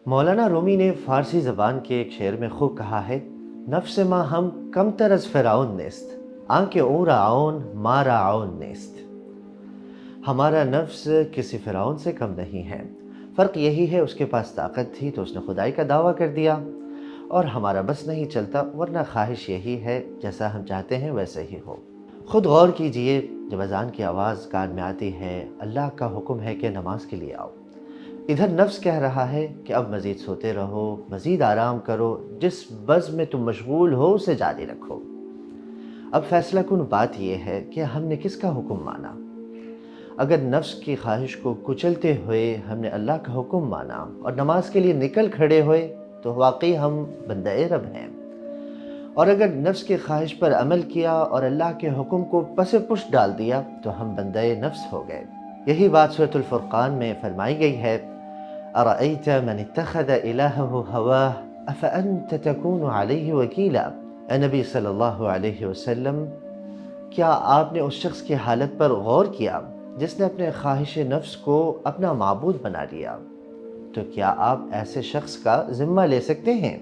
مولانا رومی نے فارسی زبان کے ایک شعر میں خوب کہا ہے، نفس ما ہم کم تر از فرعون نیست، آنکہ او رعون ما رعون نیست۔ ہمارا نفس کسی فرعون سے کم نہیں ہے، فرق یہی ہے اس کے پاس طاقت تھی تو اس نے خدائی کا دعویٰ کر دیا، اور ہمارا بس نہیں چلتا، ورنہ خواہش یہی ہے جیسا ہم چاہتے ہیں ویسے ہی ہو۔ خود غور کیجئے، جب اذان کی آواز کان میں آتی ہے، اللہ کا حکم ہے کہ نماز کے لیے آؤ، ادھر نفس کہہ رہا ہے کہ اب مزید سوتے رہو، مزید آرام کرو، جس بزم میں تم مشغول ہو اسے جاری رکھو۔ اب فیصلہ کن بات یہ ہے کہ ہم نے کس کا حکم مانا۔ اگر نفس کی خواہش کو کچلتے ہوئے ہم نے اللہ کا حکم مانا اور نماز کے لیے نکل کھڑے ہوئے تو واقعی ہم بندہ رب ہیں، اور اگر نفس کی خواہش پر عمل کیا اور اللہ کے حکم کو پس پش ڈال دیا تو ہم بندہ نفس ہو گئے۔ یہی بات سورۃ الفرقان میں فرمائی گئی ہے، اَرَأَيْتَ مَنِ اتَّخَذَ إِلَٰهَهُ هَوَاهُ أَفَأَنْتَ تَكُونُ عَلَيْهِ وَكِيلًا۔ اے نبی صلی اللہ علیہ وسلم، کیا آپ نے اس شخص کی حالت پر غور کیا جس نے اپنے خواہش نفس کو اپنا معبود بنا لیا؟ تو کیا آپ ایسے شخص کا ذمہ لے سکتے ہیں؟